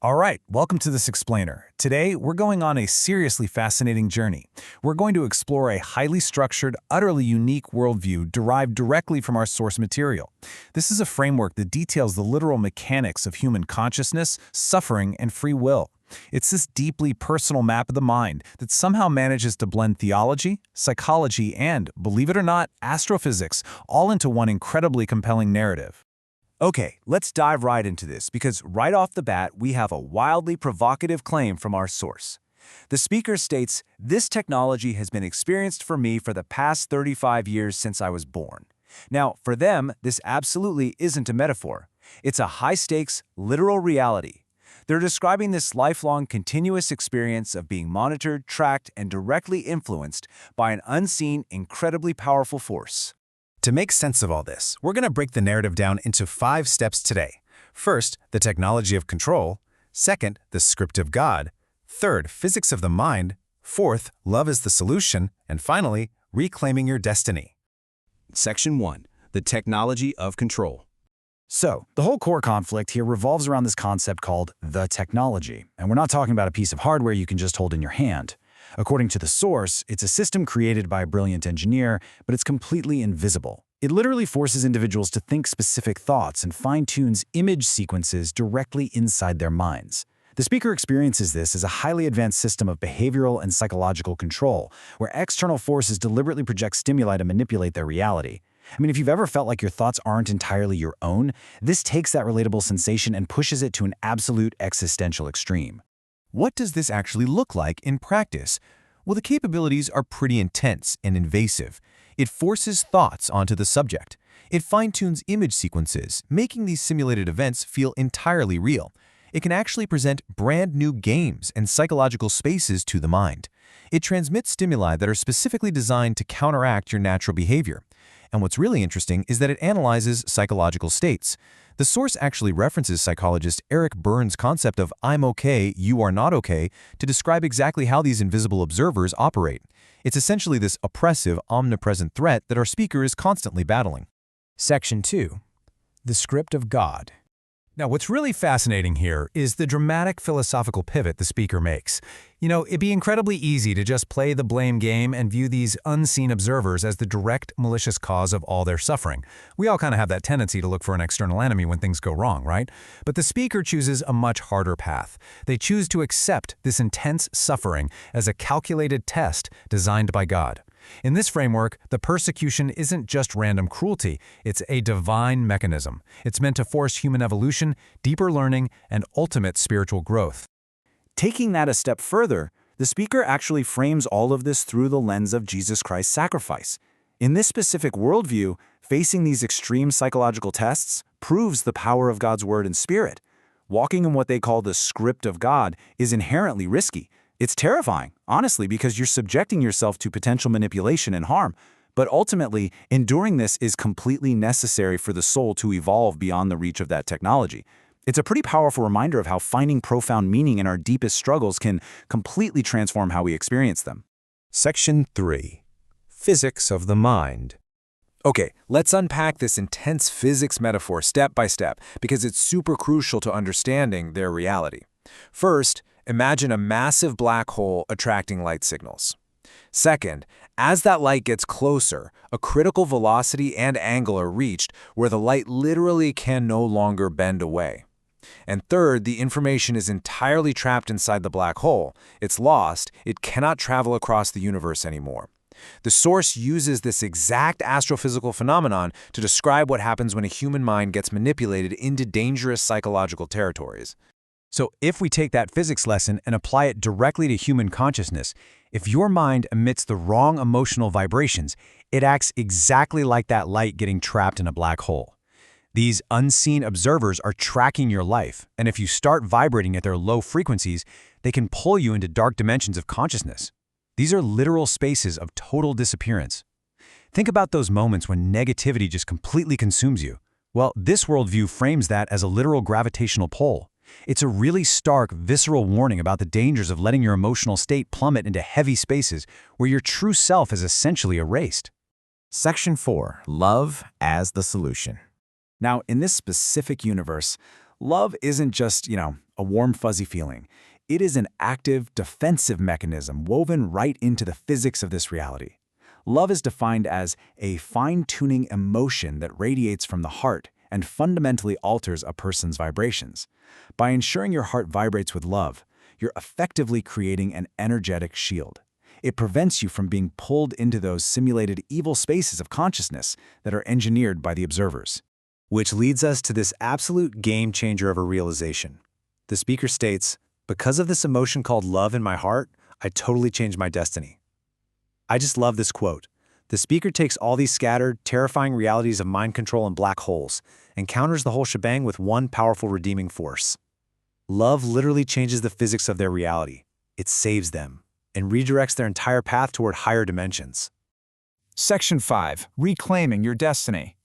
All right, welcome to this explainer. Today, we're going on a seriously fascinating journey. We're going to explore a highly structured, utterly unique worldview derived directly from our source material. This is a framework that details the literal mechanics of human consciousness, suffering, and free will. It's this deeply personal map of the mind that somehow manages to blend theology, psychology, and, believe it or not, astrophysics, all into one incredibly compelling narrative. Okay, let's dive right into this because right off the bat, we have a wildly provocative claim from our source. The speaker states, "This technology has been experienced for me for the past 35 years since I was born." Now, for them, this absolutely isn't a metaphor. It's a high-stakes, literal reality. They're describing this lifelong continuous experience of being monitored, tracked, and directly influenced by an unseen, incredibly powerful force. To make sense of all this, we're going to break the narrative down into 5 steps today. First, the technology of control. Second, the script of God. Third, physics of the mind. Fourth, love is the solution. And finally, reclaiming your destiny. Section 1. The technology of control. So, the whole core conflict here revolves around this concept called the technology. And we're not talking about a piece of hardware you can just hold in your hand. According to the source, it's a system created by a brilliant engineer, but it's completely invisible. It literally forces individuals to think specific thoughts and fine-tunes image sequences directly inside their minds. The speaker experiences this as a highly advanced system of behavioral and psychological control, where external forces deliberately project stimuli to manipulate their reality. I mean, if you've ever felt like your thoughts aren't entirely your own, this takes that relatable sensation and pushes it to an absolute existential extreme. What does this actually look like in practice? Well, the capabilities are pretty intense and invasive. It forces thoughts onto the subject. It fine-tunes image sequences, making these simulated events feel entirely real. It can actually present brand new games and psychological spaces to the mind. It transmits stimuli that are specifically designed to counteract your natural behavior. And what's really interesting is that it analyzes psychological states. The source actually references psychologist Eric Berne's concept of "I'm okay, you are not okay" to describe exactly how these invisible observers operate. It's essentially this oppressive, omnipresent threat that our speaker is constantly battling. Section 2. The script of God. Now, what's really fascinating here is the dramatic philosophical pivot the speaker makes. It'd be incredibly easy to just play the blame game and view these unseen observers as the direct, malicious cause of all their suffering. We all kind of have that tendency to look for an external enemy when things go wrong, right? But the speaker chooses a much harder path. They choose to accept this intense suffering as a calculated test designed by God. In this framework, the persecution isn't just random cruelty, it's a divine mechanism. It's meant to force human evolution, deeper learning, and ultimate spiritual growth. Taking that a step further, the speaker actually frames all of this through the lens of Jesus Christ's sacrifice. In this specific worldview, facing these extreme psychological tests proves the power of God's word and spirit. Walking in what they call the script of God is inherently risky. It's terrifying, honestly, because you're subjecting yourself to potential manipulation and harm. But ultimately, enduring this is completely necessary for the soul to evolve beyond the reach of that technology. It's a pretty powerful reminder of how finding profound meaning in our deepest struggles can completely transform how we experience them. Section 3. Physics of the mind. Okay, let's unpack this intense physics metaphor step by step because it's super crucial to understanding their reality. First, imagine a massive black hole attracting light signals. Second, as that light gets closer, a critical velocity and angle are reached where the light literally can no longer bend away. And third, the information is entirely trapped inside the black hole. It's lost. It cannot travel across the universe anymore. The source uses this exact astrophysical phenomenon to describe what happens when a human mind gets manipulated into dangerous psychological territories. So if we take that physics lesson and apply it directly to human consciousness, if your mind emits the wrong emotional vibrations, it acts exactly like that light getting trapped in a black hole. These unseen observers are tracking your life, and if you start vibrating at their low frequencies, they can pull you into dark dimensions of consciousness. These are literal spaces of total disappearance. Think about those moments when negativity just completely consumes you. Well, this worldview frames that as a literal gravitational pull. It's a really stark, visceral warning about the dangers of letting your emotional state plummet into heavy spaces where your true self is essentially erased. Section 4. Love as the solution. Now, in this specific universe, love isn't just, a warm, fuzzy feeling. It is an active, defensive mechanism woven right into the physics of this reality. Love is defined as a fine-tuning emotion that radiates from the heart and fundamentally alters a person's vibrations. By ensuring your heart vibrates with love, you're effectively creating an energetic shield. It prevents you from being pulled into those simulated evil spaces of consciousness that are engineered by the observers. Which leads us to this absolute game changer of a realization. The speaker states, "Because of this emotion called love in my heart, I totally changed my destiny." I just love this quote. The speaker takes all these scattered, terrifying realities of mind control and black holes and counters the whole shebang with one powerful redeeming force. Love literally changes the physics of their reality. It saves them and redirects their entire path toward higher dimensions. Section 5. Reclaiming your destiny.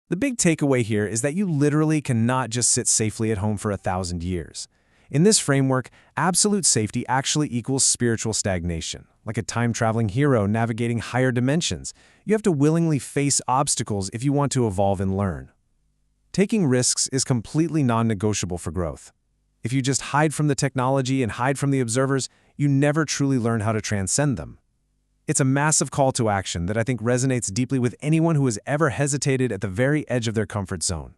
The big takeaway here is that you literally cannot just sit safely at home for 1,000 years. In this framework, absolute safety actually equals spiritual stagnation. Like a time-traveling hero navigating higher dimensions, you have to willingly face obstacles if you want to evolve and learn. Taking risks is completely non-negotiable for growth. If you just hide from the technology and hide from the observers, you never truly learn how to transcend them. It's a massive call to action that I think resonates deeply with anyone who has ever hesitated at the very edge of their comfort zone.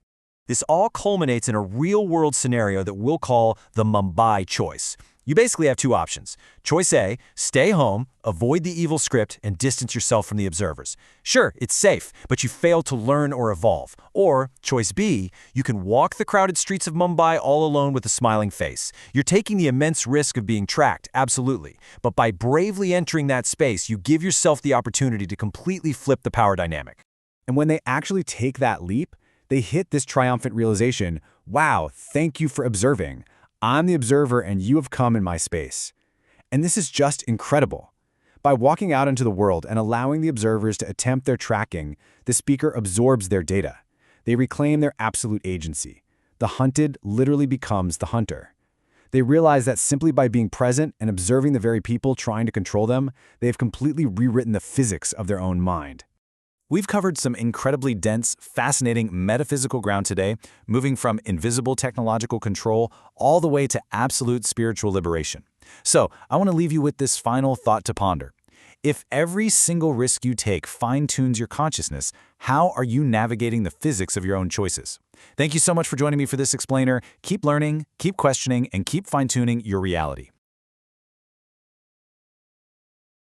This all culminates in a real-world scenario that we'll call the Mumbai choice. You basically have two options. Choice A, stay home, avoid the evil script, and distance yourself from the observers. Sure, it's safe, but you failed to learn or evolve. Or, choice B, you can walk the crowded streets of Mumbai all alone with a smiling face. You're taking the immense risk of being tracked, absolutely. But by bravely entering that space, you give yourself the opportunity to completely flip the power dynamic. And when they actually take that leap, they hit this triumphant realization, wow, thank you for observing. I'm the observer and you have come in my space. And this is just incredible. By walking out into the world and allowing the observers to attempt their tracking, the speaker absorbs their data. They reclaim their absolute agency. The hunted literally becomes the hunter. They realize that simply by being present and observing the very people trying to control them, they have completely rewritten the physics of their own mind. We've covered some incredibly dense, fascinating metaphysical ground today, moving from invisible technological control all the way to absolute spiritual liberation. So, I want to leave you with this final thought to ponder. If every single risk you take fine-tunes your consciousness, how are you navigating the physics of your own choices? Thank you so much for joining me for this explainer. Keep learning, keep questioning, and keep fine-tuning your reality.